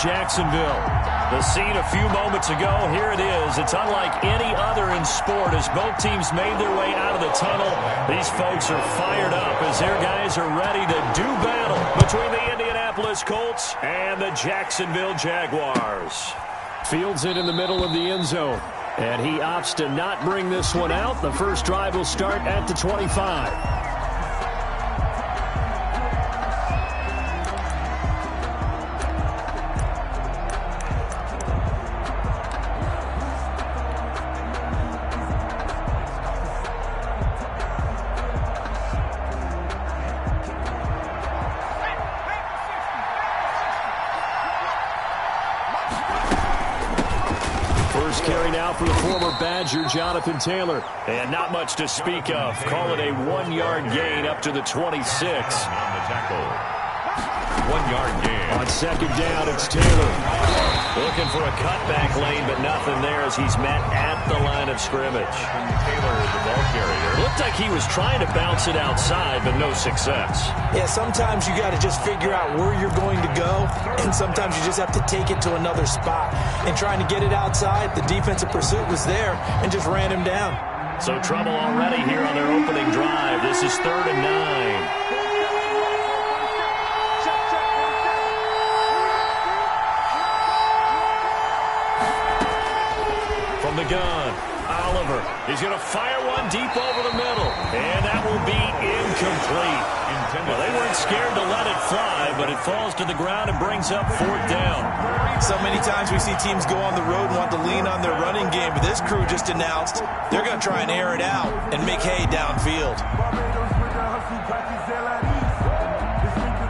Jacksonville. The scene a few moments ago, here it is. It's unlike any other in sport as both teams made their way out of the tunnel. These folks are fired up as their guys are ready to do battle between the Indianapolis Colts and the Jacksonville Jaguars. Fields it in the middle of the end zone, and he opts to not bring this one out. The first drive will start at the 25. Carry now for the former Badger, Jonathan Taylor. And not much to speak of. Call it a 1-yard gain up to the 26. On the tackle. 1-yard gain. On second down, it's Taylor. Looking for a cutback lane, but nothing there as he's met at the line of scrimmage. Taylor is the ball carrier. Looked like he was trying to bounce it outside, but no success. Yeah, sometimes you got to just figure out where you're going to go, and sometimes you just have to take it to another spot. And trying to get it outside, the defensive pursuit was there and just ran him down. So trouble already here on their opening drive. This is 3rd and 9. From the gun, Oliver. He's going to fire one deep over the middle. And that will be incomplete. Well, they weren't scared to let it fly, but it falls to the ground and brings up 4th down. So many times we see teams go on the road and want to lean on their running game, but this crew just announced they're going to try and air it out and make hay downfield.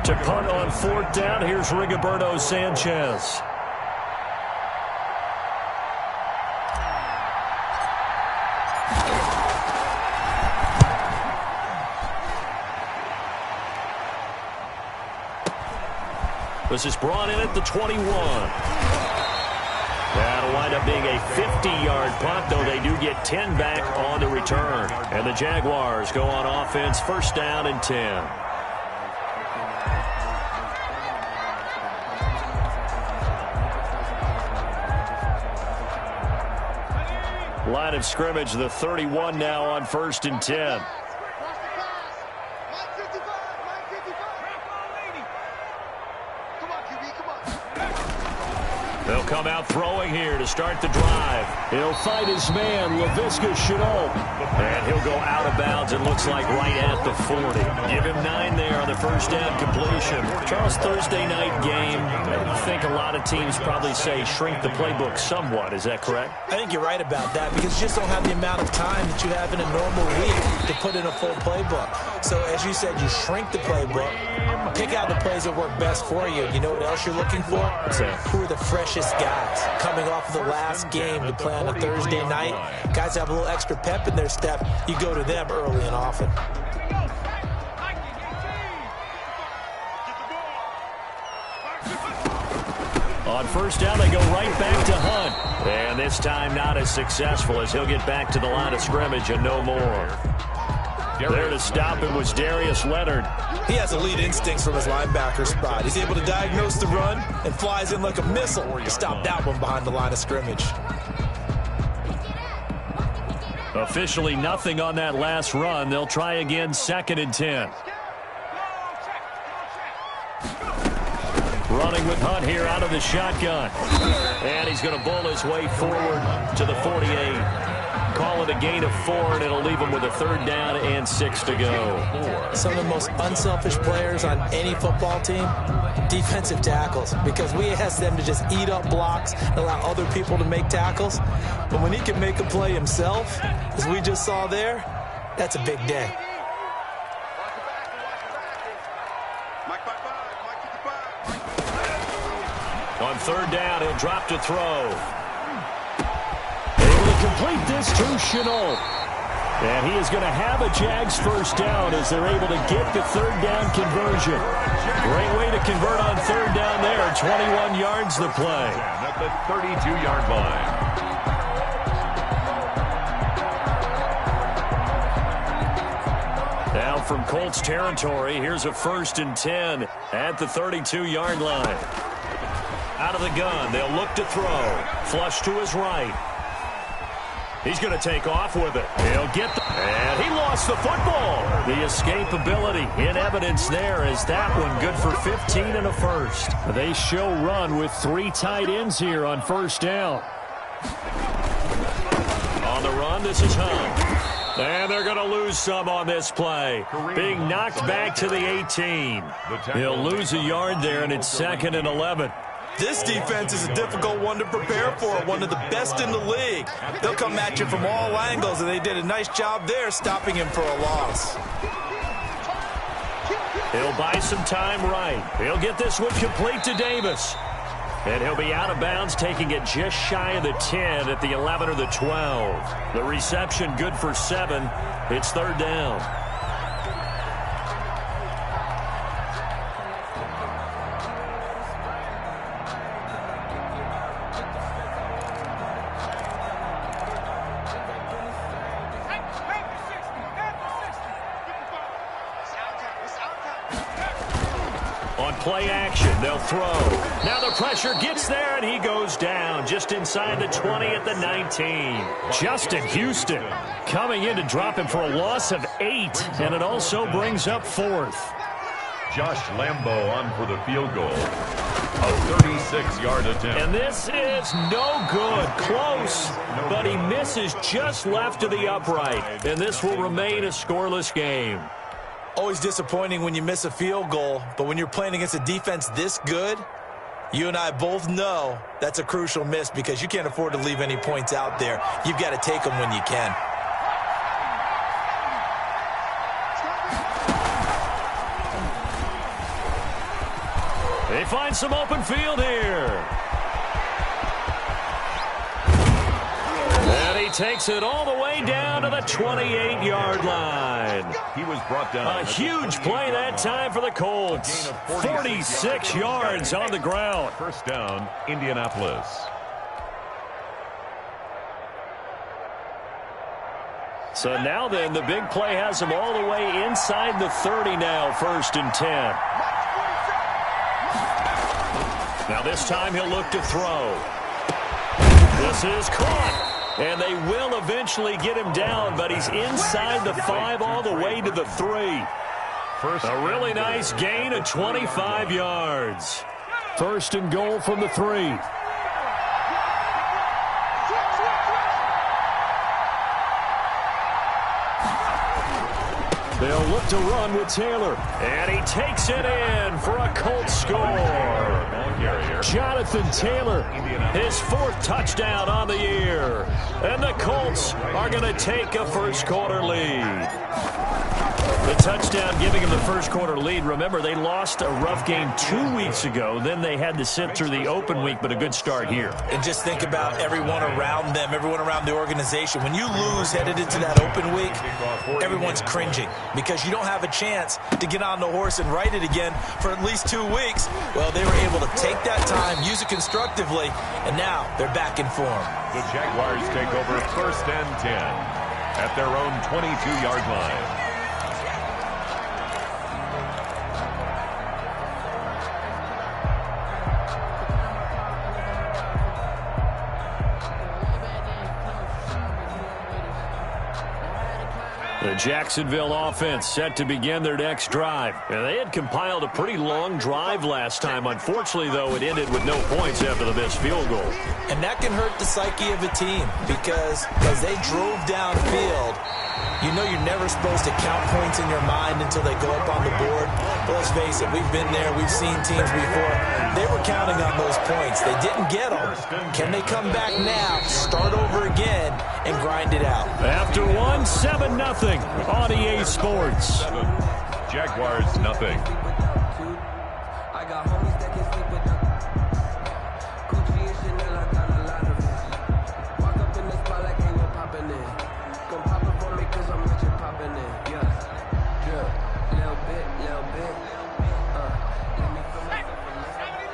To punt on 4th down, here's Rigoberto Sanchez. This is brought in at the 21. That'll wind up being a 50-yard punt, though they do get 10 back on the return. And the Jaguars go on offense, 1st down and 10. Line of scrimmage, the 31 now on 1st and 10. They'll come out throwing here to start the drive. He'll fight his man, Laviska Shenault. And he'll go out of bounds, it looks like, right at the 40. Give him 9 there on the 1st down completion. Charles, Thursday night game, I think a lot of teams probably say shrink the playbook somewhat. Is that correct? I think you're right about that because you just don't have the amount of time that you have in a normal week to put in a full playbook. So, as you said, you shrink the playbook, pick out the plays that work best for you. You know what else you're looking for? Who are the freshest guys coming off of the last game to play on a Thursday night? Guys have a little extra pep in their step. You go to them early and often. On 1st down, they go right back to Hunt. And this time not as successful as he'll get back to the line of scrimmage and no more. There to stop him was Darius Leonard. He has elite instincts from his linebacker spot. He's able to diagnose the run and flies in like a missile to stop that one behind the line of scrimmage. Officially nothing on that last run. They'll try again, 2nd and 10. Running with Hunt here out of the shotgun. And he's going to bull his way forward to the 48. Call it a gain of 4, and it'll leave him with a 3rd down and 6 to go. Some of the most unselfish players on any football team, defensive tackles, because we ask them to just eat up blocks and allow other people to make tackles. But when he can make a play himself, as we just saw there, that's a big day. On 3rd down, he'll drop to throw. Able to complete this to Shenault. And he is going to have a Jags 1st down as they're able to get the 3rd down conversion. Great way to convert on 3rd down there. 21 yards the play. At the 32-yard line. Now from Colts territory, here's a 1st and 10 at the 32-yard line. Out of the gun, they'll look to throw. Flush to his right. He's going to take off with it. He'll get and he lost the football. The escapability in evidence there is that one good for 15 and a first. They show run with 3 tight ends here on first down. On the run, this is Hunt. And they're going to lose some on this play. Being knocked back to the 18. He'll lose a yard there, and it's 2nd and 11. This defense is a difficult one to prepare for, one of the best in the league. They'll come at you from all angles, and they did a nice job there stopping him for a loss. He'll buy some time right. He'll get this one complete to Davis. And he'll be out of bounds, taking it just shy of the 10 at the 11 or the 12. The reception good for 7. It's 3rd down. Play action, they'll throw. Now the pressure gets there, and he goes down just inside the 20 at the 19. Justin Houston coming in to drop him for a loss of 8, and it also brings up 4th. Josh Lambo on for the field goal. A 36-yard attempt. And this is no good. Close, but he misses just left of the upright, and this will remain a scoreless game. Always disappointing when you miss a field goal, but when you're playing against a defense this good, you and I both know that's a crucial miss because you can't afford to leave any points out there. You've got to take them when you can. They find some open field here. And he takes it all the way down to the 28-yard line. He was brought down. A huge play that time for the Colts. 46 yards on the ground. First down, Indianapolis. So now then, the big play has them all the way inside the 30 now, 1st and 10. Now this time he'll look to throw. This is caught. And they will eventually get him down, but he's inside the 5 all the way to the 3. A really nice gain of 25 yards. 1st and goal from the 3. They'll look to run with Taylor. And he takes it in for a Colts score. Jonathan Taylor, his 4th touchdown on the year. And the Colts are going to take a first-quarter lead. The touchdown giving him the first-quarter lead. Remember, they lost a rough game 2 weeks ago. Then they had to sit through the open week, but a good start here. And just think about everyone around them, everyone around the organization. When you lose headed into that open week, everyone's cringing because you don't have a chance to get on the horse and ride it again for at least 2 weeks. Well, they were able to take that time, use it constructively, and now they're back in form. The Jaguars take over 1st and 10 at their own 22-yard line. The Jacksonville offense set to begin their next drive. And they had compiled a pretty long drive last time. Unfortunately, though, it ended with no points after the missed field goal. And that can hurt the psyche of a team because as they drove downfield, you know you're never supposed to count points in your mind until they go up on the board. But let's face it, we've been there. We've seen teams before. They were counting on those points. They didn't get them. Can they come back now, start over again, and grind it out? After one, 7-0 on EA Sports. Jaguars, nothing. I got homies that can sleep with them. Gucci and Chanel, I got a lot of it. Walk up in the spot like ain't no poppin' in. Come pop it for me cause I'm rich and poppin' in. Yeah. Little bit. Let me feel myself a little.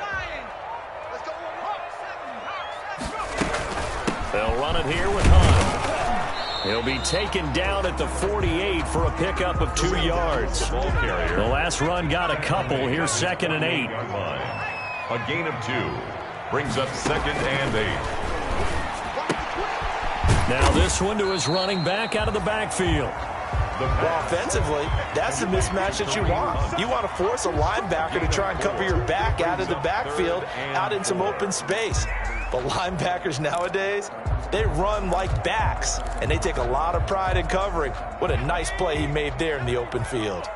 They'll run it here with Hunt. He'll be taken down at the 48 for a pickup of 2 yards. The last run got a couple. Here's 2nd and 8. A gain of 2. Brings up 2nd and 8. Now this one to his running back out of the backfield. Well, offensively, that's the mismatch that you want. You want to force a linebacker to try and cover your back out of the backfield, out in some open space. But linebackers nowadays, they run like backs, and they take a lot of pride in covering. What a nice play he made there in the open field.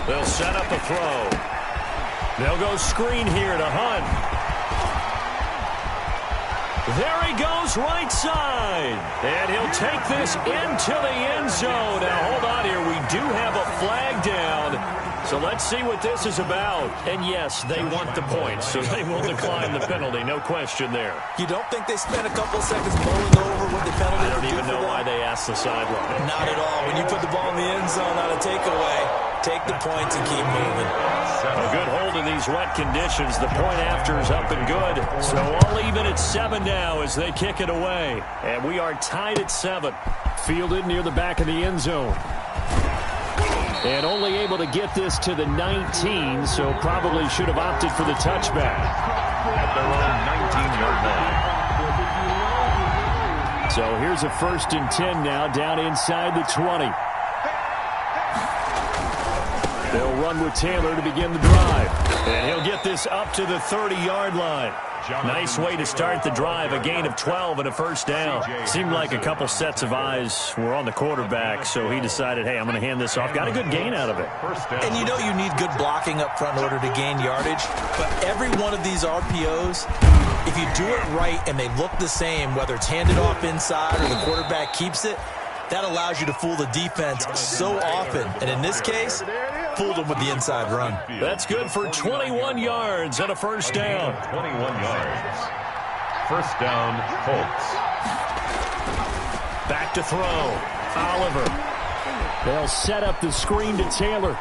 They'll set up a throw. They'll go screen here to Hunt. There he goes right side. And he'll take this into the end zone. Now, hold on here. We do have a flag down. So let's see what this is about. And, yes, they want the points, so they will decline the penalty. No question there. You don't think they spent a couple seconds mulling over what the penalty I would don't do even for know them? why they asked the sideline. Not at all. When you put the ball in the end zone on a takeaway, take the points and keep moving. A good hold in these wet conditions. The point after is up and good. So all even at 7 now as they kick it away. And we are tied at 7. Fielded near the back of the end zone. And only able to get this to the 19, so probably should have opted for the touchback. At their own 19-yard line. So here's a 1st and 10 now, down inside the 20. They'll run with Taylor to begin the drive. And he'll get this up to the 30-yard line. Nice way to start the drive, a gain of 12 and a 1st down. Seemed like a couple sets of eyes were on the quarterback, so he decided, hey, I'm going to hand this off. Got a good gain out of it. And you know you need good blocking up front in order to gain yardage, but every one of these RPOs, if you do it right and they look the same, whether it's handed off inside or the quarterback keeps it, that allows you to fool the defense so often. And in this case, fooled them with the inside run. That's good for 21 yards and a 1st down. 21 yards. 1st down, Colts. Back to throw. Oliver. They'll set up the screen to Taylor.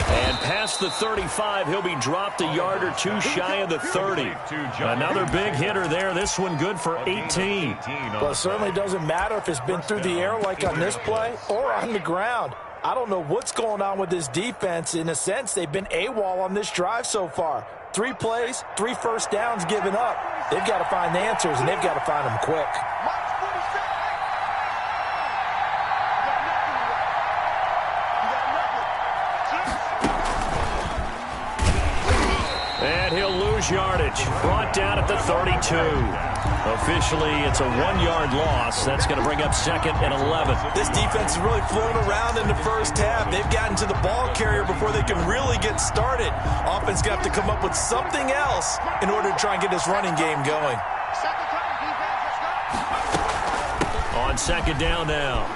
And past the 35, he'll be dropped a yard or two shy of the 30. Another big hitter there. This one good for 18. Well, it certainly doesn't matter if it's been through the air like on this play or on the ground. I don't know what's going on with this defense. In a sense, they've been AWOL on this drive so far. 3 plays, 3 1st downs given up. They've got to find the answers, and they've got to find them quick. And he'll lose yardage. Brought down at the 32. Officially, it's a 1-yard loss. That's going to bring up 2nd and 11. This defense has really flown around in the first half. They've gotten to the ball carrier before they can really get started. Offense got to come up with something else in order to try and get this running game going. On 2nd down now.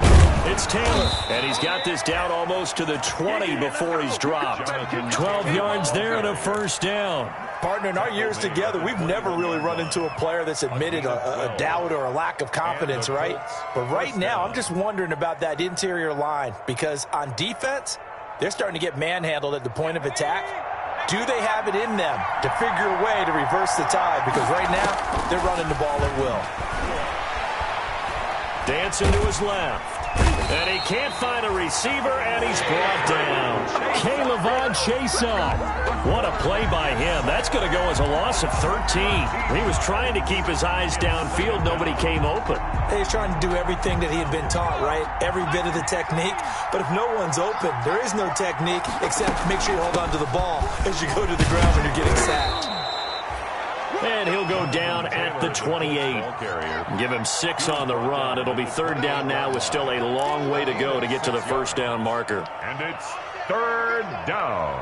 It's Taylor, and he's got this down almost to the 20 before he's dropped. 12 yards there and a 1st down. Partner, in our years together, we've never really run into a player that's admitted a doubt or a lack of confidence, right? But right now, I'm just wondering about that interior line because on defense, they're starting to get manhandled at the point of attack. Do they have it in them to figure a way to reverse the tide? Because right now, they're running the ball at will. Dancing to his left. And he can't find a receiver, and he's brought down. K'Lavon Chason. What a play by him. That's going to go as a loss of 13. He was trying to keep his eyes downfield. Nobody came open. He's trying to do everything that he had been taught, right? Every bit of the technique. But if no one's open, there is no technique except make sure you hold on to the ball as you go to the ground when you're getting sacked. And he'll go down at the 28. Give him 6 on the run. It'll be 3rd down now with still a long way to go to get to the 1st down marker. And it's 3rd down.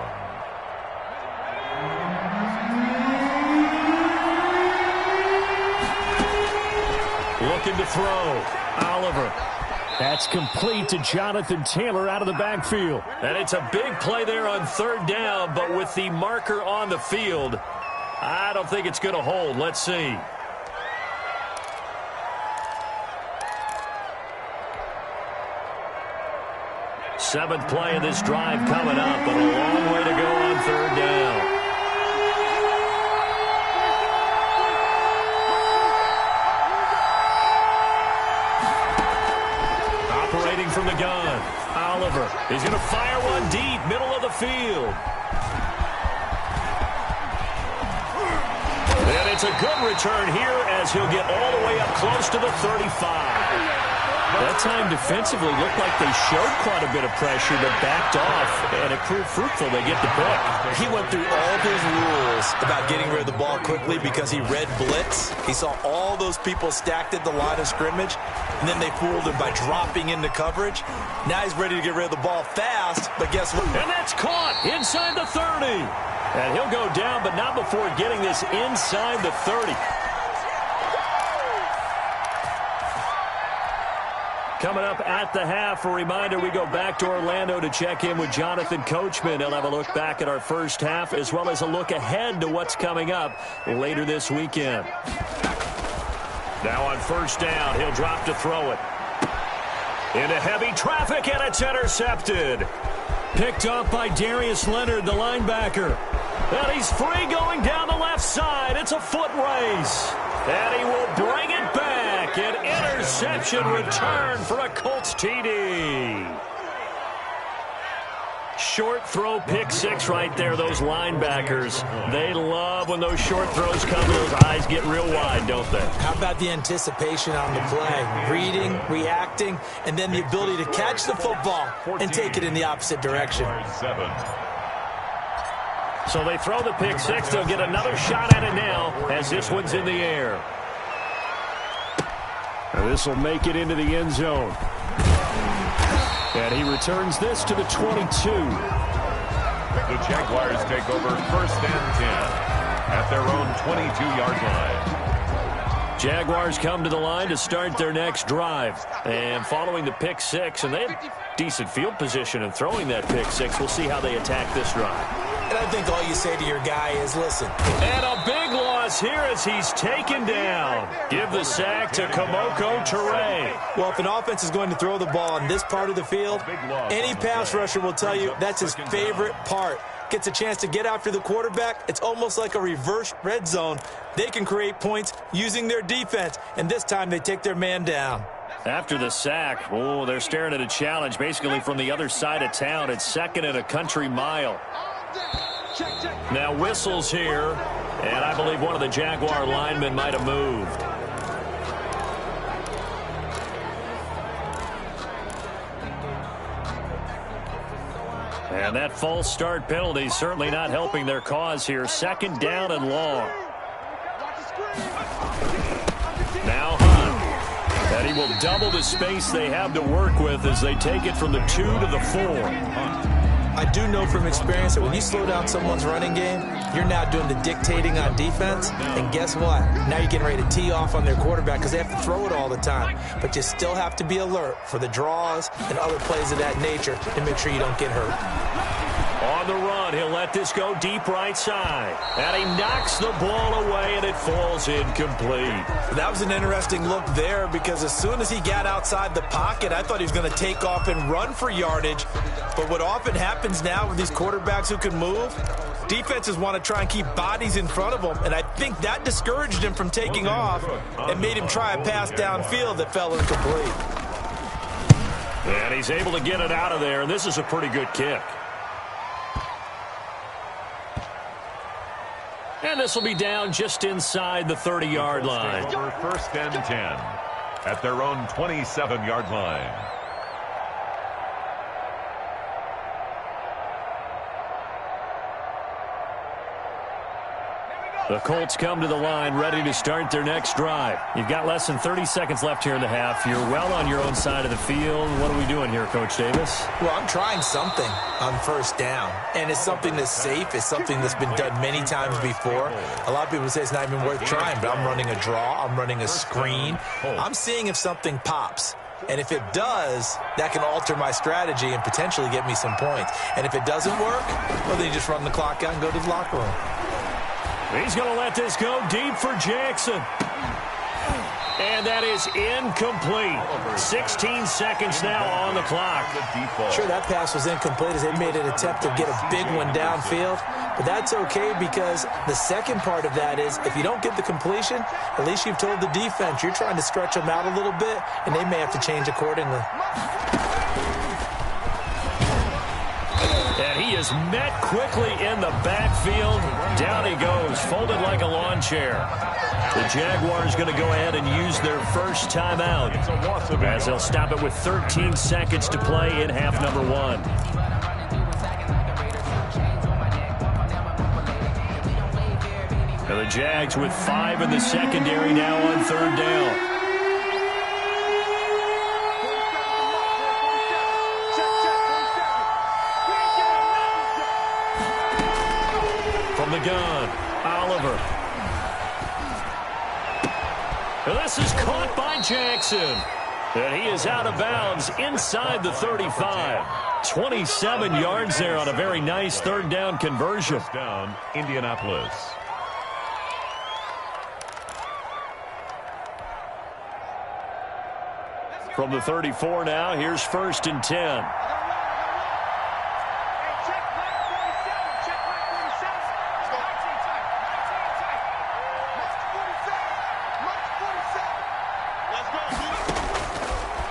Looking to throw. Oliver. That's complete to Jonathan Taylor out of the backfield. And it's a big play there on 3rd down, but with the marker on the field, I don't think it's going to hold. Let's see. Seventh play of this drive coming up, but a long way to go on 3rd down. Operating from the gun, Oliver. He's going to fire one deep, middle of the field. It's a good return here as he'll get all the way up close to the 35. That time defensively looked like they showed quite a bit of pressure but backed off, and it proved fruitful. They get the pick. He went through all his rules about getting rid of the ball quickly because he read blitz. He saw all those people stacked at the line of scrimmage, and then they fooled him by dropping into coverage. Now he's ready to get rid of the ball fast, but guess what? And that's caught inside the 30. And he'll go down, but not before getting this inside the 30. Coming up at the half, a reminder, we go back to Orlando to check in with Jonathan Coachman. He'll have a look back at our first half as well as a look ahead to what's coming up later this weekend. Now on first down, he'll drop to throw it. Into heavy traffic, and it's intercepted. Picked up by Darius Leonard, the linebacker. And he's free going down the left side. It's a foot race. And he will bring it back. An interception return for a Colts TD. Short throw, pick six right there. Those linebackers, they love when those short throws come. Those eyes get real wide, don't they? How about the anticipation on the play? Reading, reacting, and then the ability to catch the football and take it in the opposite direction. So they throw the pick six. They'll get another shot at it now as this one's in the air. This will make it into the end zone. And he returns this to the 22. The Jaguars take over first and 10 at their own 22-yard line. Jaguars come to the line to start their next drive. And following the pick six, and they have decent field position in throwing that pick six. We'll see how they attack this drive. And I think all you say to your guy is, listen. And a big loss here as he's taken down. Give the sack to Kamoko Toure. Well, if an offense is going to throw the ball on this part of the field, any pass rusher will tell you that's his favorite part. Gets a chance to get after the quarterback. It's almost like a reverse red zone. They can create points using their defense, and this time they take their man down. After the sack, oh, they're staring at a challenge basically from the other side of town. It's second and a country mile. Now whistles here, and I believe one of the Jaguar linemen might have moved. And that false start penalty is certainly not helping their cause here. Second down and long. Now Hunt. And he will double the space they have to work with as they take it from the 2 to the 4. I do know from experience that when you slow down someone's running game, you're now doing the dictating on defense. And guess what? Now you're getting ready to tee off on their quarterback because they have to throw it all the time. But you still have to be alert for the draws and other plays of that nature to make sure you don't get hurt. On the run, he'll let this go deep right side. And he knocks the ball away, and it falls incomplete. That was an interesting look there because as soon as he got outside the pocket, I thought he was going to take off and run for yardage. But what often happens now with these quarterbacks who can move, defenses want to try and keep bodies in front of them, and I think that discouraged him from taking off and made him try a pass downfield that fell incomplete. And he's able to get it out of there, and this is a pretty good kick. And this will be down just inside the 30-yard line. First and 10 at their own 27-yard line. The Colts come to the line ready to start their next drive. You've got less than 30 seconds left here in the half. You're well on your own side of the field. What are we doing here, Coach Davis? Well, I'm trying something on first down, and it's something that's safe. It's something that's been done many times before. A lot of people say it's not even worth trying, but I'm running a draw. I'm running a screen. I'm seeing if something pops. And if it does, that can alter my strategy and potentially get me some points. And if it doesn't work, well, then you just run the clock out and go to the locker room. He's going to let this go deep for Jackson. And that is incomplete. 16 seconds now on the clock. Sure, that pass was incomplete as they made an attempt to get a big one downfield. But that's okay because the second part of that is if you don't get the completion, at least you've told the defense you're trying to stretch them out a little bit, and they may have to change accordingly. And he is is met quickly in the backfield. Down he goes, folded like a lawn chair. The Jaguars going to go ahead and use their first timeout as they'll stop it with 13 seconds to play in half number 1. And the Jags with 5 in the secondary now on 3rd down. From the gun, Oliver. And this is caught by Jackson. And he is out of bounds inside the 35. 27 yards there on a very nice 3rd down conversion. Down, Indianapolis. From the 34 now, here's 1st and 10.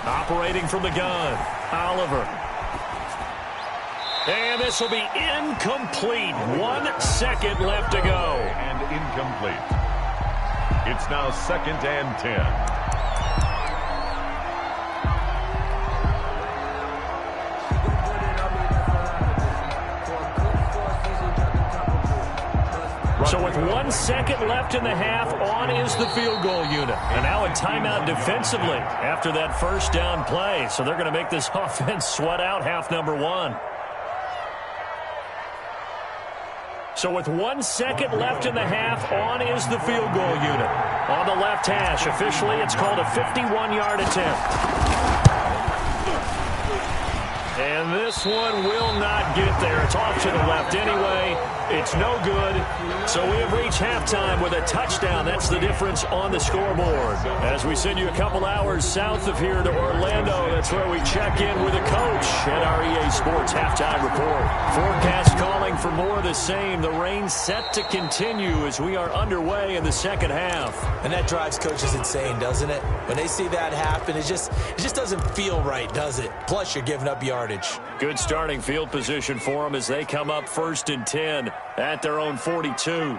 Operating from the gun, Oliver. And this will be incomplete. 1 second left to go. And incomplete. It's now 2nd and 10. So with 1 second left in the half, on is the field goal unit. And now a timeout defensively after that 1st down play. So they're going to make this offense sweat out half number 1. So with 1 second left in the half, on is the field goal unit. On the left hash, officially it's called a 51-yard attempt. And this one will not get there. It's off to the left anyway. It's no good. So we have reached halftime with a touchdown. That's the difference on the scoreboard. As we send you a couple hours south of here to Orlando, that's where we check in with a coach at our EA Sports Halftime Report. Forecast calling for more of the same. The rain set to continue as we are underway in the 2nd half. And that drives coaches insane, doesn't it? When they see that happen, it just doesn't feel right, does it? Plus, you're giving up yardage. Good starting field position for them as they come up 1st and 10 at their own 42.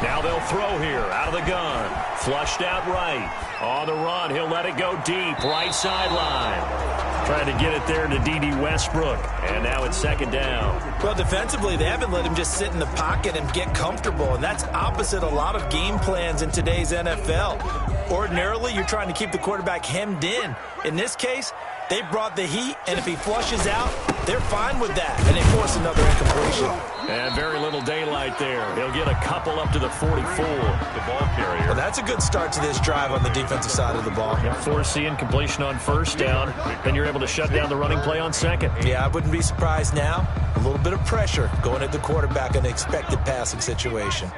Now they'll throw here out of the gun. Flushed out right. On the run, he'll let it go deep. Right sideline. Trying to get it there to D.D. Westbrook. And now it's 2nd down. Well, defensively, they haven't let him just sit in the pocket and get comfortable. And that's opposite a lot of game plans in today's NFL. Ordinarily, you're trying to keep the quarterback hemmed in. In this case, they brought the heat, and if he flushes out, they're fine with that. And they force another incompletion. And very little daylight there. He'll get a couple up to the 44. The ball carrier. Well, that's a good start to this drive on the defensive side of the ball. Force the incompletion on 1st down. Then you're able to shut down the running play on 2nd. Yeah, I wouldn't be surprised now. A little bit of pressure going at the quarterback in an expected passing situation.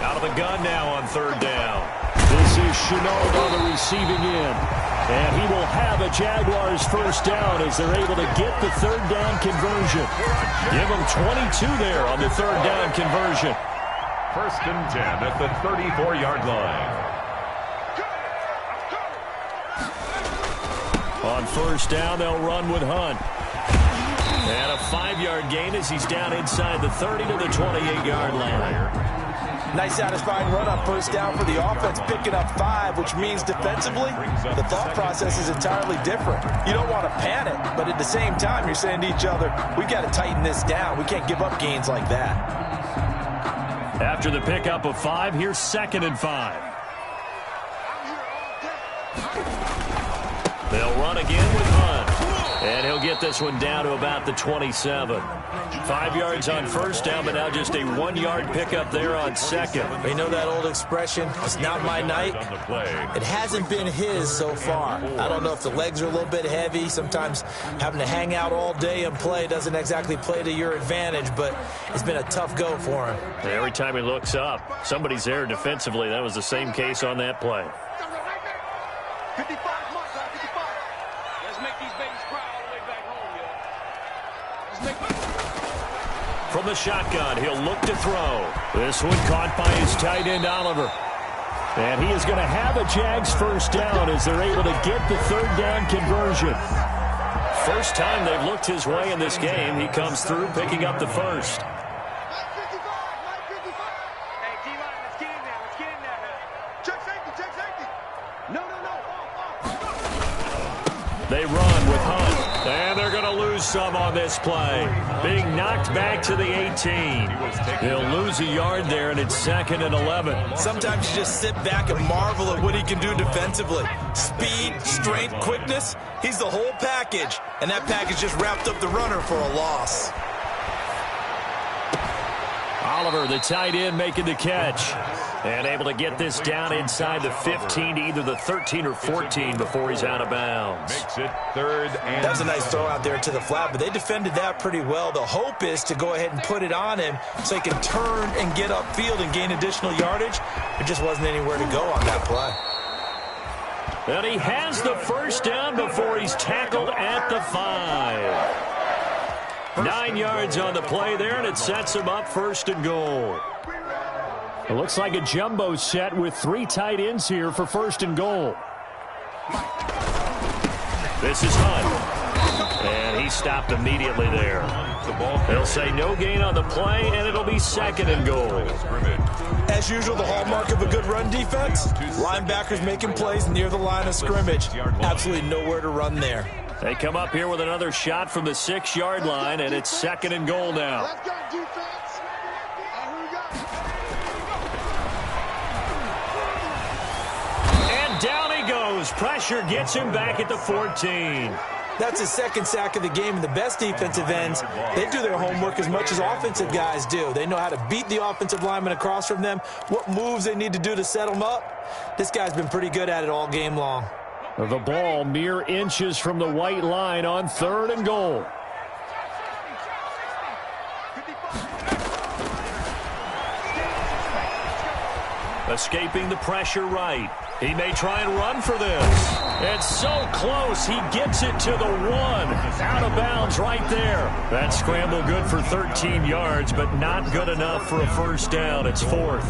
Out of the gun now on 3rd down. This is Chenault on the receiving end. And he will have a Jaguars 1st down as they're able to get the 3rd down conversion. Give them 22 there on the 3rd down conversion. 1st and 10 at the 34-yard line. On 1st down, they'll run with Hunt. And a 5-yard gain as he's down inside the 30 to the 28-yard line. Nice satisfying run on 1st down for the offense, picking up 5, which means defensively, the thought process is entirely different. You don't want to panic, but at the same time, you're saying to each other, we've got to tighten this down. We can't give up gains like that. After the pickup of 5, here's 2nd and 5. They'll run again with Hunt. And he'll get this one down to about the 27. 5 yards on 1st down, but now just a 1-yard pickup there on 2nd. You know that old expression, it's not my night? It hasn't been his so far. I don't know if the legs are a little bit heavy. Sometimes having to hang out all day and play doesn't exactly play to your advantage, but it's been a tough go for him. And every time he looks up, somebody's there defensively. That was the same case on that play. 55 months, 55. Let's make these babies cry all the way back home, yo. Let's make From the shotgun, he'll look to throw. This one caught by his tight end, Oliver. And he is going to have a Jags first down as they're able to get the third down conversion. First time they've looked his way in this game. He comes through picking up the first. They run with Hunt, and they're going to lose some on this play. Being knocked back to the 18. He'll lose a yard there, and it's 2nd and 11. Sometimes you just sit back and marvel at what he can do defensively. Speed, strength, quickness, he's the whole package. And that package just wrapped up the runner for a loss. Oliver, the tight end, making the catch. And able to get this down inside the 15 to either the 13 or 14 before he's out of bounds. Makes it 3rd and that was a nice throw out there to the flat, but they defended that pretty well. The hope is to go ahead and put it on him so he can turn and get upfield and gain additional yardage. There just wasn't anywhere to go on that play. And he has the first down before he's tackled at the 5. 9 yards on the play there, and it sets him up 1st and goal. It looks like a jumbo set with 3 tight ends here for 1st and goal. This is Hunt. And he stopped immediately there. They'll say no gain on the play, and it'll be 2nd and goal. As usual, the hallmark of a good run defense, linebackers making plays near the line of scrimmage. Absolutely nowhere to run there. They come up here with another shot from the 6-yard line, and it's 2nd and goal now. Let's go, defense. Down he goes. Pressure gets him back at the 14. That's his 2nd sack of the game, and the best defensive ends, they do their homework as much as offensive guys do. They know how to beat the offensive lineman across from them, what moves they need to do to set them up. This guy's been pretty good at it all game long. The ball mere inches from the white line on 3rd and goal. Escaping the pressure right. He may try and run for this. It's so close. He gets it to the 1. Out of bounds right there. That scramble good for 13 yards, but not good enough for a first down. It's 4th.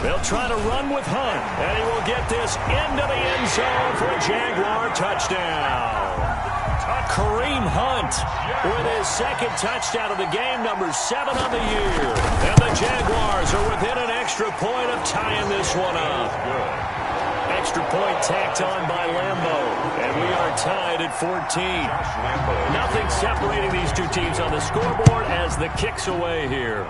They'll try to run with Hunt, and he will get this into the end zone for a Jaguar touchdown. Kareem Hunt with his 2nd touchdown of the game, number 7 on the year. And the Jaguars are within an extra point of tying this one up. Extra point tacked on by Lambo, and we are tied at 14. Nothing separating these two teams on the scoreboard as the kick's away here.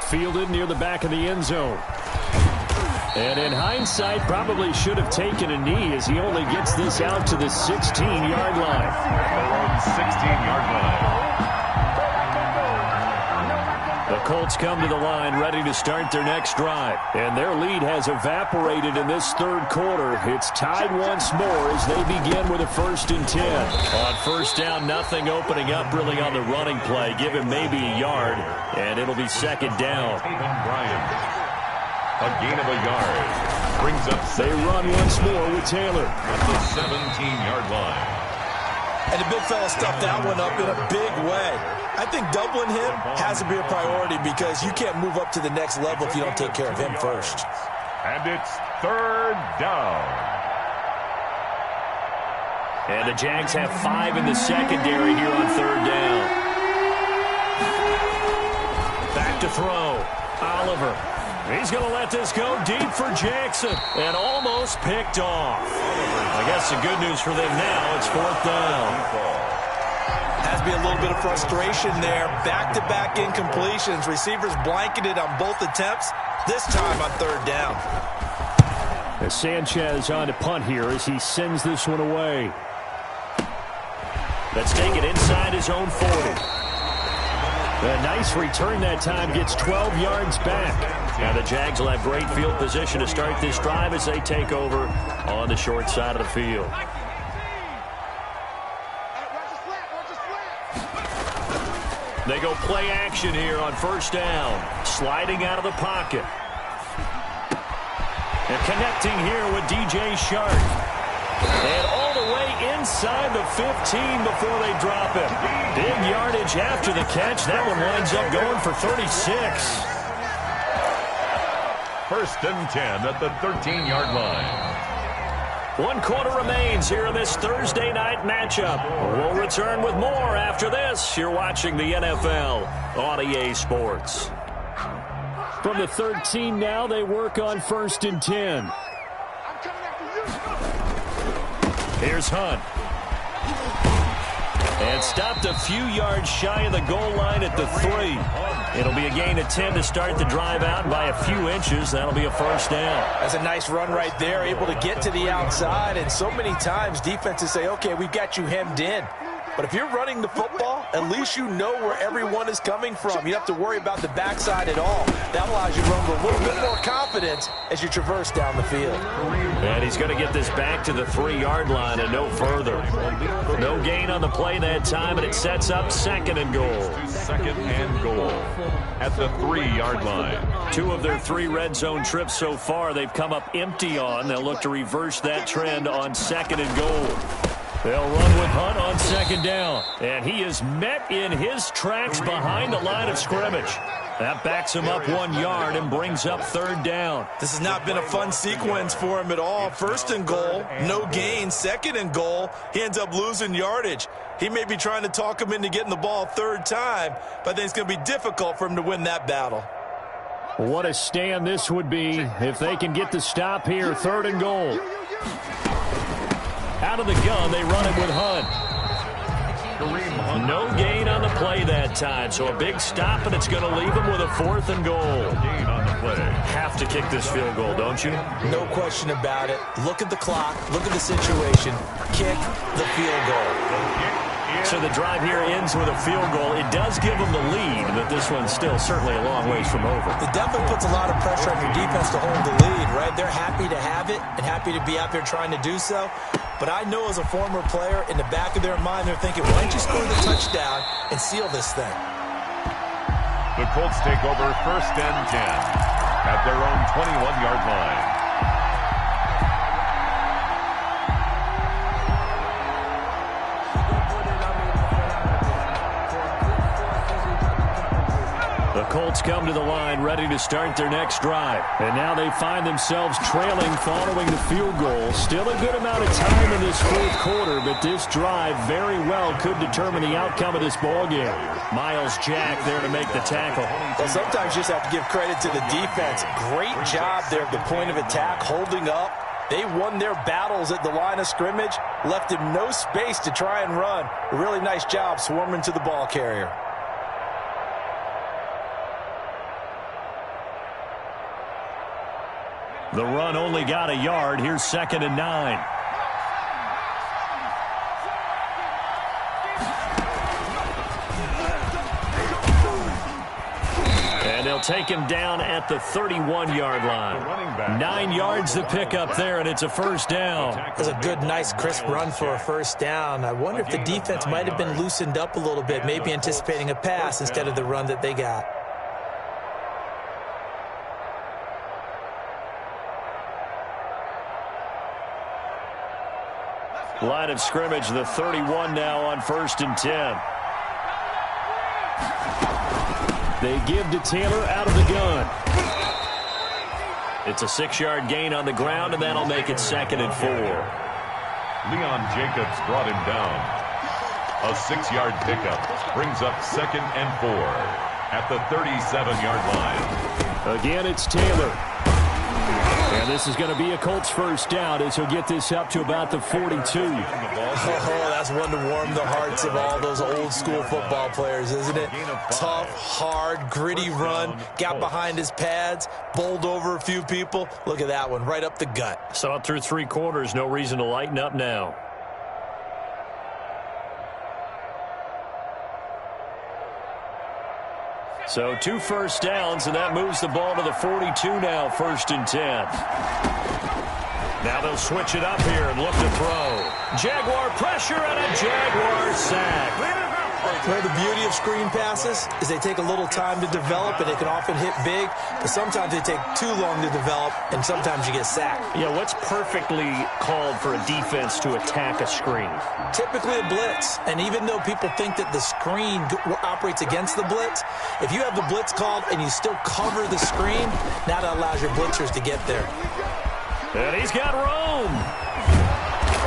Fielded near the back of the end zone. And in hindsight, probably should have taken a knee as he only gets this out to the 16-yard line. Their own 16-yard line. The Colts come to the line ready to start their next drive. And their lead has evaporated in this 3rd quarter. It's tied once more as they begin with a 1st and 10. On 1st down, nothing opening up really on the running play. Give him maybe a yard, and it'll be 2nd down. Bryant. A gain of a yard. Brings up. They run once more with Taylor. At the 17-yard line. And the big fella stuffed that one up in a big way. I think doubling him has to be a priority because you can't move up to the next level if you don't take care of him first. And it's 3rd down. And the Jags have 5 in the secondary here on 3rd down. Back to throw. Oliver. He's going to let this go deep for Jackson. And almost picked off. I guess the good news for them now, it's 4th down. Has to be a little bit of frustration there. Back-to-back incompletions. Receivers blanketed on both attempts. This time on 3rd down. As Sanchez on to punt here as he sends this one away. Let's take it inside his own 40. A nice return that time, gets 12 yards back. Now the Jags will have great field position to start this drive as they take over on the short side of the field. They go play action here on first down. Sliding out of the pocket. And connecting here with DJ Shark. And all the way inside the 15 before they drop it. Big yardage after the catch. That one winds up going for 36. First and 10 at the 13-yard line. 1 quarter remains here in this Thursday night matchup. We'll return with more after this. You're watching the NFL on EA Sports. From the 13 now, they work on first and 10. Here's Hunt. And stopped a few yards shy of the goal line at the 3. It'll be a gain of 10 to start the drive out by a few inches. That'll be a first down. That's a nice run right there, able to get to the outside. And so many times defenses say, okay, we've got you hemmed in. But if you're running the football, at least you know where everyone is coming from. You don't have to worry about the backside at all. That allows you to run with a little bit more confidence as you traverse down the field. And he's going to get this back to the 3-yard line and no further. No gain on the play that time, and it sets up second and goal. Second and goal at the 3-yard line. 2 of their 3 red zone trips so far they've come up empty on. They'll look to reverse that trend on second and goal. They'll run with Hunt on second down. And he is met in his tracks behind the line of scrimmage. That backs him up 1 yard and brings up third down. This has not been a fun sequence for him at all. First and goal, no gain. Second and goal, he ends up losing yardage. He may be trying to talk him into getting the ball third time, but I think it's going to be difficult for him to win that battle. What a stand this would be if they can get the stop here. Third and goal. Out of the gun, they run it with Hunt. No gain on the play that time, so a big stop, and it's going to leave him with a 4th and goal. Gain on the play. Have to kick this field goal, don't you? No question about it. Look at the clock. Look at the situation. Kick the field goal. So the drive here ends with a field goal. It does give them the lead, but this one's still certainly a long ways from over. It definitely puts a lot of pressure on your defense to hold the lead, right? They're happy to have it and happy to be out there trying to do so. But I know as a former player, in the back of their mind, they're thinking, why don't you score the touchdown and seal this thing? The Colts take over first and 10 at their own 21-yard line. The Colts come to the line ready to start their next drive. And now they find themselves trailing following the field goal. Still a good amount of time in this 4th quarter, but this drive very well could determine the outcome of this ballgame. Miles Jack there to make the tackle. Well, sometimes you just have to give credit to the defense. Great job there at the point of attack, holding up. They won their battles at the line of scrimmage, left him no space to try and run. A really nice job swarming to the ball carrier. The run only got a yard. Here's 2nd and 9. And they'll take him down at the 31-yard line. 9 yards to pick up there, and it's a first down. That's a good, nice, crisp run for a first down. I wonder if the defense might have been loosened up a little bit, maybe anticipating a pass instead of the run that they got. Line of scrimmage, the 31 now on first and 10. They give to Taylor out of the gun. It's a 6-yard gain on the ground, and that'll make it 2nd and 4. Leon Jacobs brought him down. A 6-yard pickup brings up 2nd and 4 at the 37-yard line. Again, it's Taylor. And this is going to be a Colts first down as he'll get this up to about the 42. Oh, that's one to warm the hearts of all those old school football players, isn't it? Tough, hard, gritty run, got behind his pads, bowled over a few people. Look at that one, right up the gut. Saw it through 3 quarters, no reason to lighten up now. So 2 first downs, and that moves the ball to the 42 now, 1st and 10. Now they'll switch it up here and look to throw. Jaguar pressure and a Jaguar sack. Well, the beauty of screen passes is they take a little time to develop, and they can often hit big, but sometimes they take too long to develop, and sometimes you get sacked. Yeah, what's perfectly called for a defense to attack a screen? Typically a blitz, and even though people think that the screen operates against the blitz, if you have the blitz called and you still cover the screen, now that allows your blitzers to get there. And he's got room.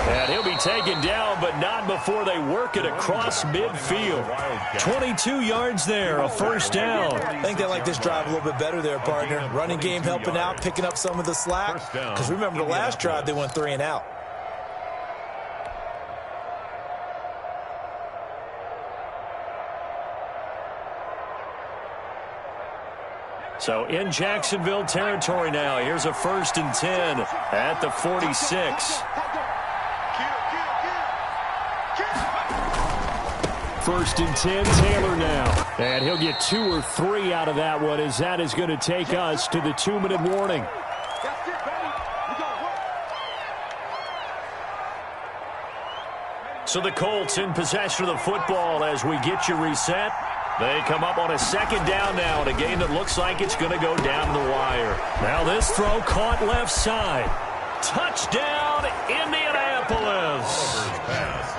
And he'll be taken down, but not before they work it across midfield. 22 yards there, a first down. I think they like this drive a little bit better there, partner. Running game helping out, picking up some of the slack. Because remember the last drive, they went 3 and out. So in Jacksonville territory now. Here's a 1st and 10 at the 46. 1st and 10, Taylor now. And he'll get 2 or 3 out of that one, as that is going to take us to the 2-minute warning. So the Colts in possession of the football as we get you reset. They come up on a 2nd down now in a game that looks like it's going to go down the wire. Now this throw caught left side. Touchdown, Indianapolis.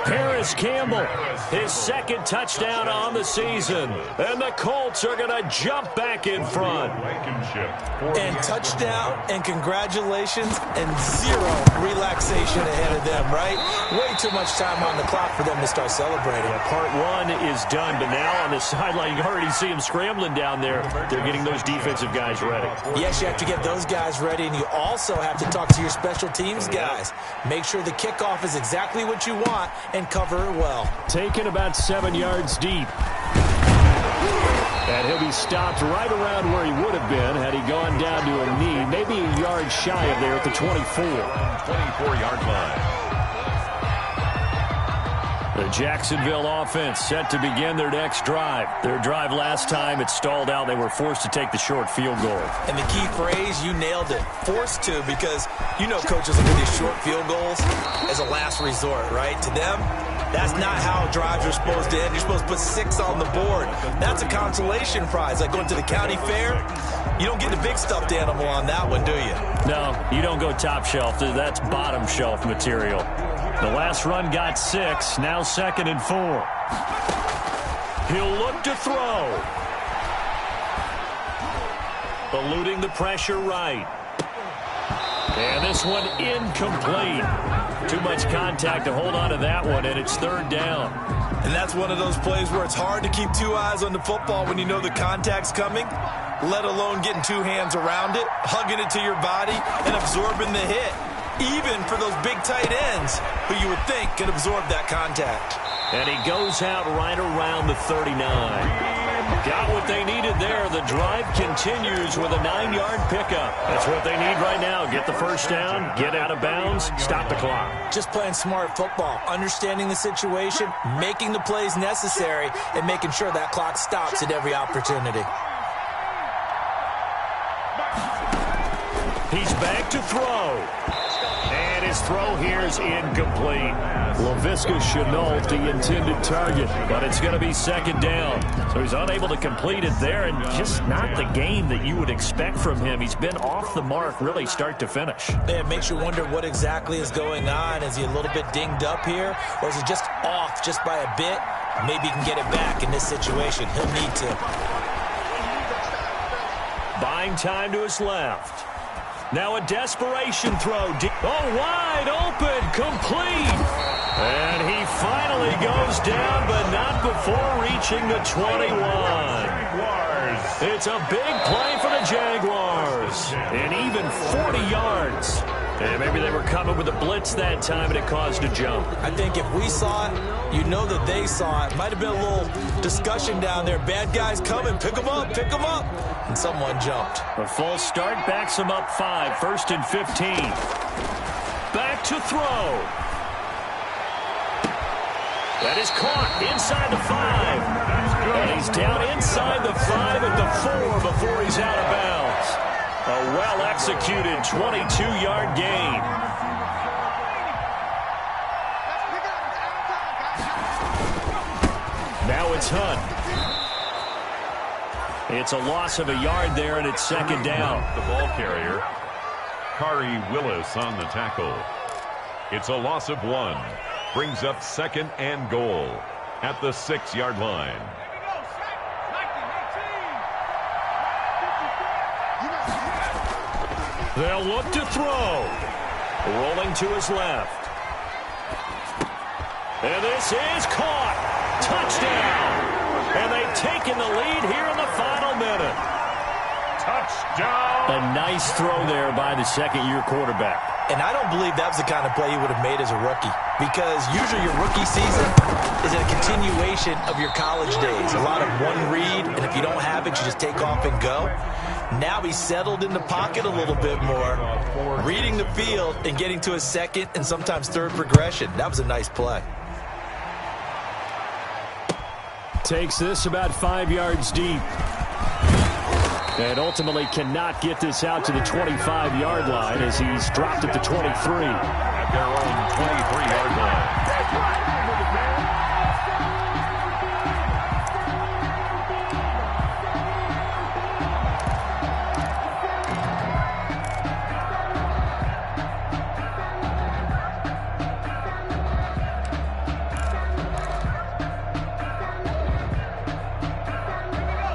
Paris Campbell, his 2nd touchdown on the season. And the Colts are going to jump back in front. And touchdown and congratulations and 0 relaxation ahead of them, right? Way too much time on the clock for them to start celebrating. Part 1 is done, but now on the sideline, you already see them scrambling down there. They're getting those defensive guys ready. Yes, you have to get those guys ready, and you also have to talk to your special teams guys. Make sure the kickoff is exactly what you want and cover it well. Taken about 7 yards deep. And he'll be stopped right around where he would have been had he gone down to a knee, maybe a yard shy of there at the 24. 24-yard line. The Jacksonville offense set to begin their next drive. Their drive last time, it stalled out. They were forced to take the short field goal. And the key phrase, you nailed it, forced to, because you know coaches look at these short field goals as a last resort, right? To them, that's not how drives are supposed to end. You're supposed to put 6 on the board. That's a consolation prize. Like going to the county fair, you don't get the big stuffed animal on that one, do you? No, you don't go top shelf. That's bottom shelf material. The last run got 6, now 2nd and 4. He'll look to throw. Eluding the pressure right. And this one incomplete. Too much contact to hold on to that one, and it's 3rd down. And that's one of those plays where it's hard to keep 2 eyes on the football when you know the contact's coming, let alone getting 2 hands around it, hugging it to your body, and absorbing the hit. Even for those big tight ends who you would think can absorb that contact. And he goes out right around the 39. Got what they needed there. The drive continues with a 9-yard pickup. That's what they need right now. Get the first down, get out of bounds, stop the clock. Just playing smart football, understanding the situation, making the plays necessary, and making sure that clock stops at every opportunity. He's back to throw. And his throw here is incomplete. Laviska Shenault, the intended target, but it's going to be 2nd down. So he's unable to complete it there, and just not the game that you would expect from him. He's been off the mark really start to finish. It makes you wonder what exactly is going on. Is he a little bit dinged up here, or is he just off just by a bit? Maybe he can get it back in this situation. He'll need to. Buying time to his left. Now a desperation throw. Oh, wide open, complete. And he finally goes down, but not before reaching the 21. It's a big play for the Jaguars. And even 40 yards. And maybe they were coming with a blitz that time, and it caused a jump. I think if we saw it, you know that they saw it. Might have been a little discussion down there. Bad guys coming. Pick them up. Pick them up. And someone jumped. A false start backs them up 5. 1st and 15. Back to throw. That is caught inside the 5. And he's down inside the 5 at the 4 before he's out of bounds. A well-executed 22-yard gain. Now It's Hunt. It's a loss of a yard there, and it's second down. The ball carrier, Kari Willis on the tackle. It's a loss of 1. Brings up second and goal at the 6-yard line. They'll look to throw. Rolling to his left. And this is caught. Touchdown. And they've taken the lead here in the final minute. Touchdown. A nice throw there by the second-year quarterback. And I don't believe that was the kind of play he would have made as a rookie, because usually your rookie season is a continuation of your college days. A lot of one read, and if you don't have it, you just take off and go. Now he's settled in the pocket a little bit more, reading the field and getting to his second and sometimes third progression. That was a nice play. Takes this about 5 yards deep. And ultimately cannot get this out to the 25-yard line as he's dropped at the 23. At their own 23-yard line.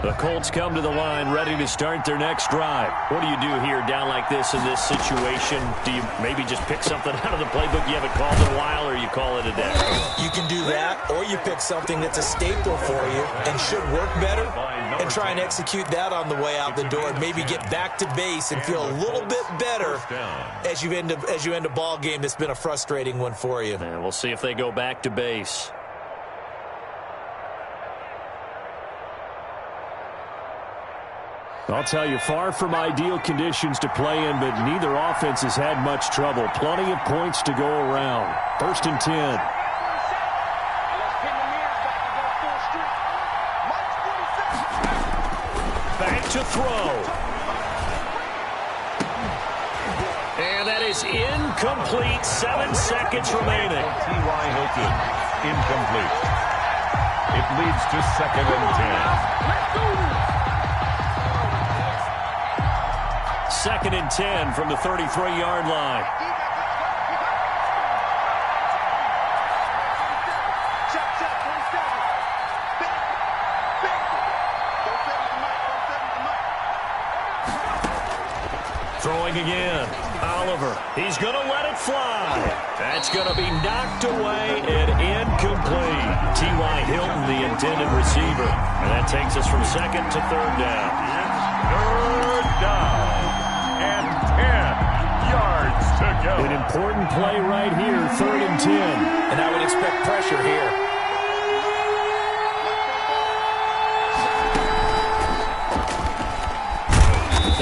The Colts come to the line ready to start their next drive. What do you do here down like this in this situation? Do you maybe just pick something out of the playbook you haven't called in a while, or you call it a day? You can do that, or you pick something that's a staple for you and should work better and try and execute that on the way out the door and maybe get back to base and feel a little bit better as you end a ball game that's been a frustrating one for you. And we'll see if they go back to base. I'll tell you, far from ideal conditions to play in, but neither offense has had much trouble. Plenty of points to go around. 1st and 10. Back to throw. And that is incomplete. 7 seconds remaining. T.Y. Hilton, incomplete. It leads to 2nd and 10. 2nd and 10 from the 33-yard line. Throwing again. Oliver. He's going to let it fly. That's going to be knocked away and incomplete. T.Y. Hilton, the intended receiver. And that takes us from 2nd to 3rd down. Third down. And 10 yards to go. An important play right here, 3rd and 10. And I would expect pressure here.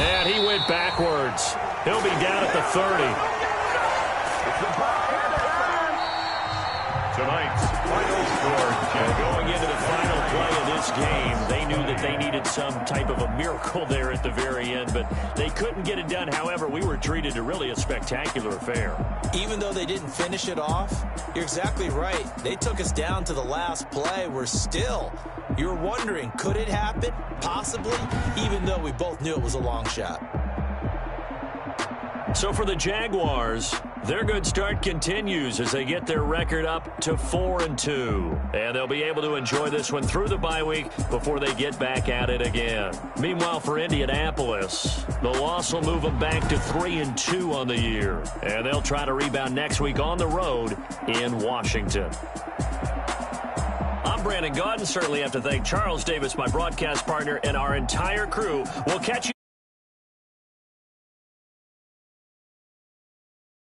And he went backwards. He'll be down at the 30. Tonight's final score. Going into the final play of this game, they knew that they needed some type of a miracle there at the very end, but they couldn't get it done. However, we were treated to really a spectacular affair. Even though they didn't finish it off, you're exactly right. They took us down to the last play. You're wondering, could it happen? Possibly, even though we both knew it was a long shot. So for the Jaguars, their good start continues as they get their record up to 4-2. And they'll be able to enjoy this one through the bye week before they get back at it again. Meanwhile, for Indianapolis, the loss will move them back to 3-2 on the year. And they'll try to rebound next week on the road in Washington. I'm Brandon Gaudin. Certainly have to thank Charles Davis, my broadcast partner, and our entire crew. We'll catch you.